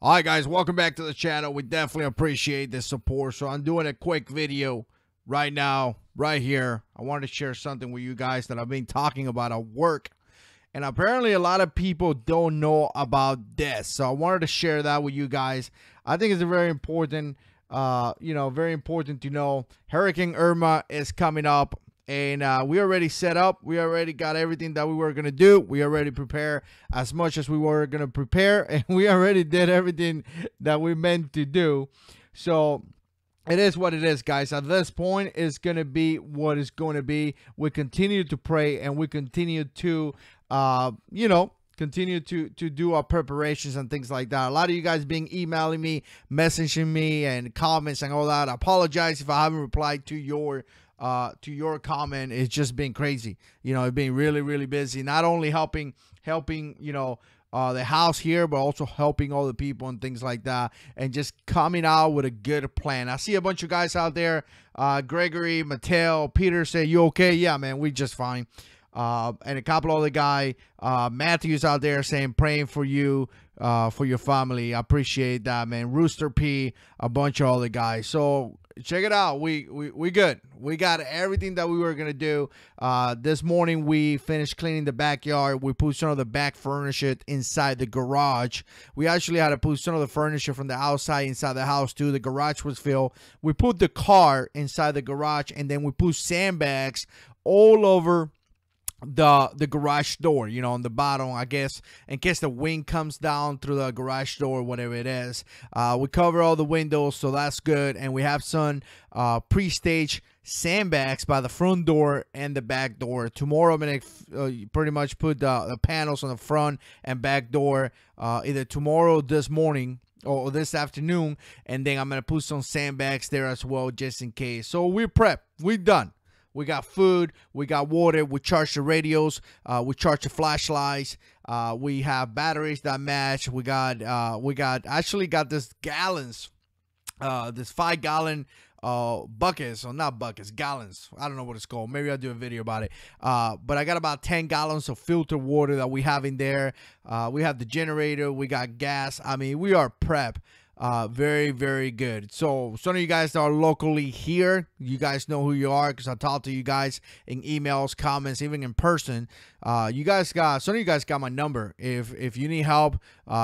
All right, guys, welcome back to the channel. We definitely appreciate the support. So I'm doing a quick video right now, right here. I wanted to share something with you guys that I've been talking about at work. And apparently a lot of people don't know about this. So I wanted to share that with you guys. I think it's very important, very important to know. Hurricane Irma is coming up. And we already set up. We already got everything that we were going to do. We already prepared as much as we were going to prepare. And we already did everything that we meant to do. So it is what it is, guys. At this point, it's going to be what it's going to be. We continue to pray and we continue to, continue to do our preparations and things like that. A lot of you guys been emailing me, messaging me, and comments and all that. I apologize if I haven't replied to your comment. It's just been crazy. It's been really, really busy. Not only helping, the house here, but also helping all the people and things like that, and just coming out with a good plan. I see a bunch of guys out there. Gregory, Mateo, Peter say, "You okay?" Yeah, man, we just fine. And a couple other guy, Matthew's out there saying, praying for you, for your family. I appreciate that, man. Rooster P, a bunch of other guys. So check it out. We good. We got everything that we were gonna do. This morning we finished cleaning the backyard. We put some of the back furniture inside the garage. We actually had to put some of the furniture from the outside inside the house too. The garage was filled. We put the car inside the garage, and then we put sandbags all over the garage door, on the bottom, I guess, in case the wind comes down through the garage door, whatever it is. We cover all the windows, so that's good. And we have some pre-stage sandbags by the front door and the back door. Tomorrow I'm gonna pretty much put the panels on the front and back door, either tomorrow, this morning, or this afternoon, and then I'm gonna put some sandbags there as well, just in case. So we're prepped. We're done. We got food, we got water, we charge the radios, we charge the flashlights, we have batteries that match. We got actually got this gallons, this 5-gallon buckets, or not buckets, gallons. I don't know what it's called. Maybe I'll do a video about it. But I got about 10 gallons of filtered water that we have in there. We have the generator, we got gas. I mean, we are prepped. Very, very good. So some of you guys that are locally here, you guys know who you are, because I talk to you guys in emails, comments, even in person. Some of you guys got my number. If you need help,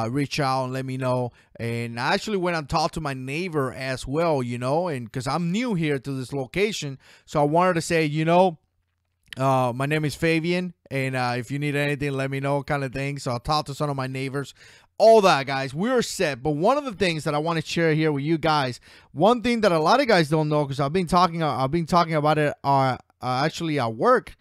reach out and let me know. And I actually went and talked to my neighbor as well, and because I'm new here to this location, so I wanted to say, my name is Fabian, and if you need anything, let me know, kind of thing. So I'll talk to some of my neighbors. All that, guys, we're set. But one of the things that I want to share here with you guys, one thing that a lot of guys don't know, because I've been talking about it actually at work,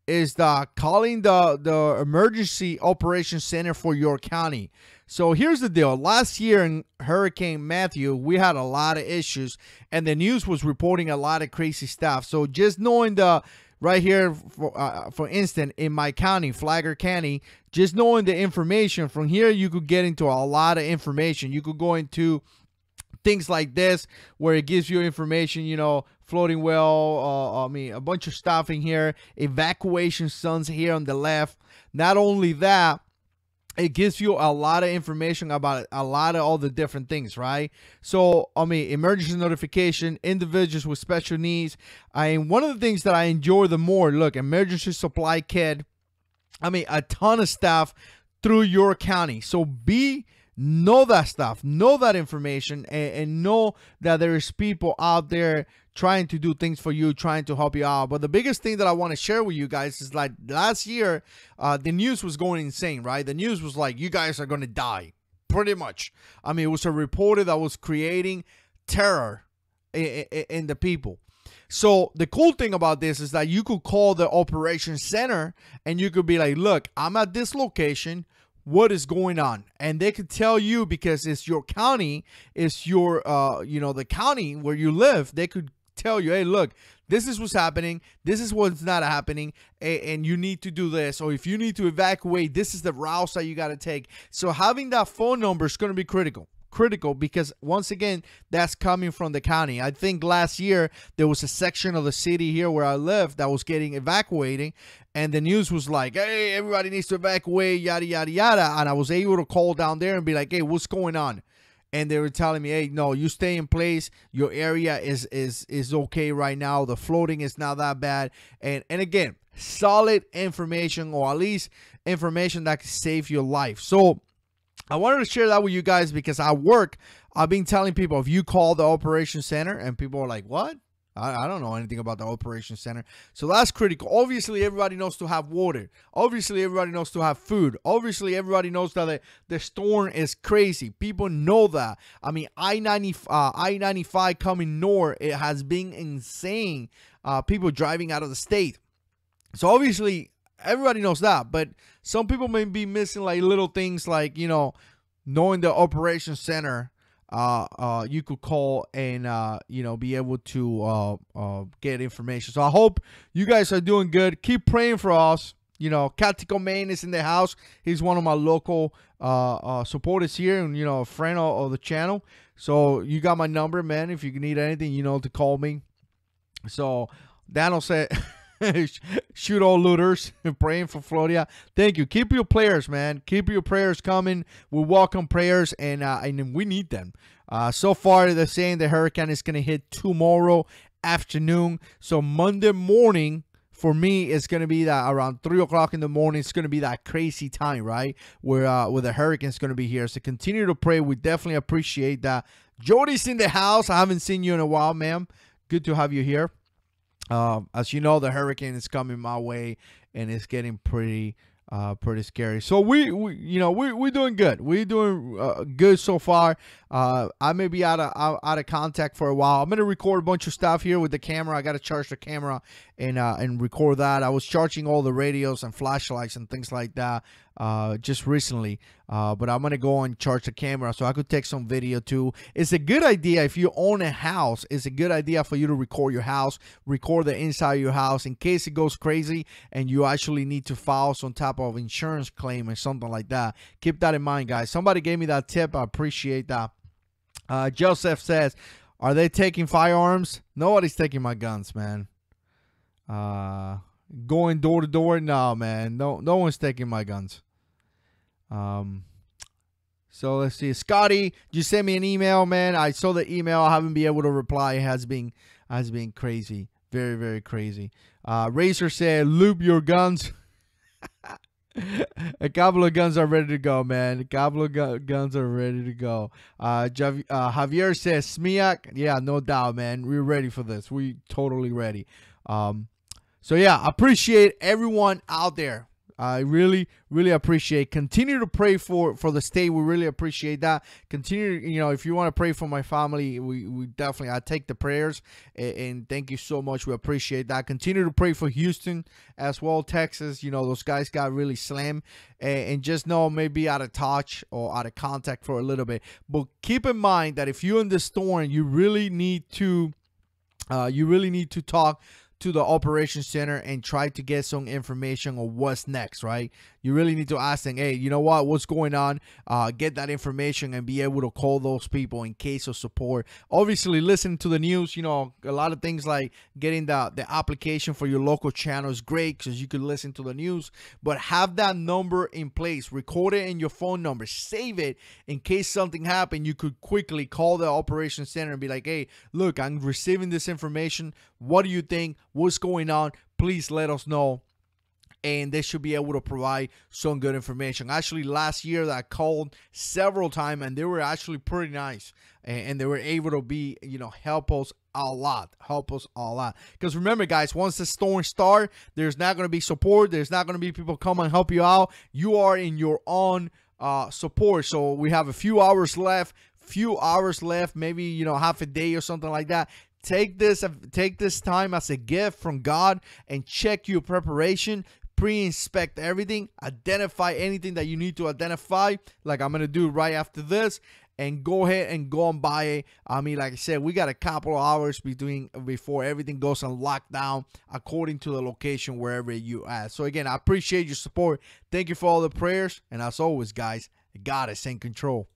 is calling the emergency operations center for your county. So here's the deal. Last year in Hurricane Matthew, we had a lot of issues, and the news was reporting a lot of crazy stuff. So just knowing right here, for instance, in my county, Flagler County, just knowing the information from here, you could get into a lot of information. You could go into things like this, where it gives you information, floating well, a bunch of stuff in here, evacuation zones here on the left. Not only that, it gives you a lot of information about a lot of all the different things, right? So, emergency notification, individuals with special needs. One of the things that I enjoy the more, look, emergency supply kit. A ton of stuff through your county. So know that stuff, know that information, and know that there is people out there trying to do things for you, trying to help you out. But the biggest thing that I want to share with you guys is, like, last year, the news was going insane, right? The news was like, you guys are going to die, pretty much. It was a reporter that was creating terror in the people. So the cool thing about this is that you could call the operations center and you could be like, look, I'm at this location. What is going on? And they could tell you, because it's your county, it's your, the county where you live. They could tell you, hey, look, this is what's happening. This is what's not happening. And you need to do this. Or if you need to evacuate, this is the routes that you got to take. So having that phone number is going to be critical. Because once again, that's coming from the county. I think last year there was a section of the city here where I live that was getting evacuating, and the news was like, hey, everybody needs to evacuate, yada yada yada. And I was able to call down there and be like, hey, what's going on? and they were telling me, hey, no, you stay in place. Your area is okay right now. The floating is not that bad. And again, solid information, or at least information that can save your life. So I wanted to share that with you guys because at work, I've been telling people, if you call the operations center, and people are like, what? I don't know anything about the operations center. So that's critical. Obviously, everybody knows to have water. Obviously, everybody knows to have food. Obviously, everybody knows that the storm is crazy. People know that. I mean, I-95 coming north, it has been insane. People driving out of the state. So obviously, everybody knows that. But some people may be missing like little things like, you know, knowing the operations center. You could call and you know, be able to get information. So I hope you guys are doing good. Keep praying for us. You know, Catico Main is in the house. He's one of my local supporters here, and you know, a friend of the channel. So you got my number, man. If you need anything, you know to call me. So Daniel said, shoot all looters. Praying for Florida. Thank you. Keep your prayers, man. Keep your prayers coming. We welcome prayers, and we need them. So far, they're saying the hurricane is going to hit tomorrow afternoon. So Monday morning, for me, it's going to be that around 3 o'clock in the morning. It's going to be that crazy time, right? Where the hurricane is going to be here. So continue to pray. We definitely appreciate that. Jody's in the house. I haven't seen you in a while, ma'am. Good to have you here. As you know, the hurricane is coming my way, and it's getting pretty scary. So we're doing good. We're doing good so far. I may be out of contact for a while. I'm gonna record a bunch of stuff here with the camera. I gotta charge the camera and record that. I was charging all the radios and flashlights and things like that just recently, but I'm gonna go and charge the camera so I could take some video too. It's a good idea if you own a house. It's a good idea for you to record your house, record the inside of your house in case it goes crazy and you actually need to file some type of insurance claim or something like that. Keep that in mind, guys. Somebody gave me that tip. I appreciate that. Joseph says, are they taking firearms? Nobody's taking my guns, man. Going door to door? No, man. No one's taking my guns. So let's see. Scotty, you sent me an email, man. I saw the email. I haven't been able to reply. It has been crazy. Very, very crazy. Razor said, loop your guns. A couple of guns are ready to go, man. A couple of guns are ready to go. Javier says, SMIAC. Yeah, no doubt, man. We're ready for this. We totally ready. So yeah, appreciate everyone out there. I really, really appreciate. Continue to pray for the state. We really appreciate that. Continue, you know, if you want to pray for my family, we definitely, I take the prayers, and thank you so much. We appreciate that. Continue to pray for Houston as well, Texas. You know, those guys got really slammed, and just know maybe out of touch or out of contact for a little bit. But keep in mind that if you're in the storm, you really need to talk to the operations center and try to get some information on what's next, right? You really need to ask them, hey, you know what's going on? Get that information and be able to call those people in case of support. Obviously, listen to the news. You know, a lot of things like getting the application for your local channel is great because you can listen to the news, but have that number in place. Record it in your phone number. Save it in case something happened. You could quickly call the operations center and be like, hey, look, I'm receiving this information. What do you think? What's going on? Please let us know. And they should be able to provide some good information. Actually, last year I called several times, and they were actually pretty nice, and they were able to be, you know, help us a lot. Because remember, guys, once the storm starts, there's not going to be support. There's not going to be people come and help you out. You are in your own support. So we have a few hours left. Maybe, you know, half a day or something like that. Take this time as a gift from God and check your preparation. Pre-inspect everything. Identify anything that you need to identify, like I'm gonna do right after this, and go ahead and go and buy it. I mean, like I said, we got a couple of hours before everything goes on lockdown according to the location wherever you at. So again, I appreciate your support. Thank you for all the prayers, and as always, guys, God is in control.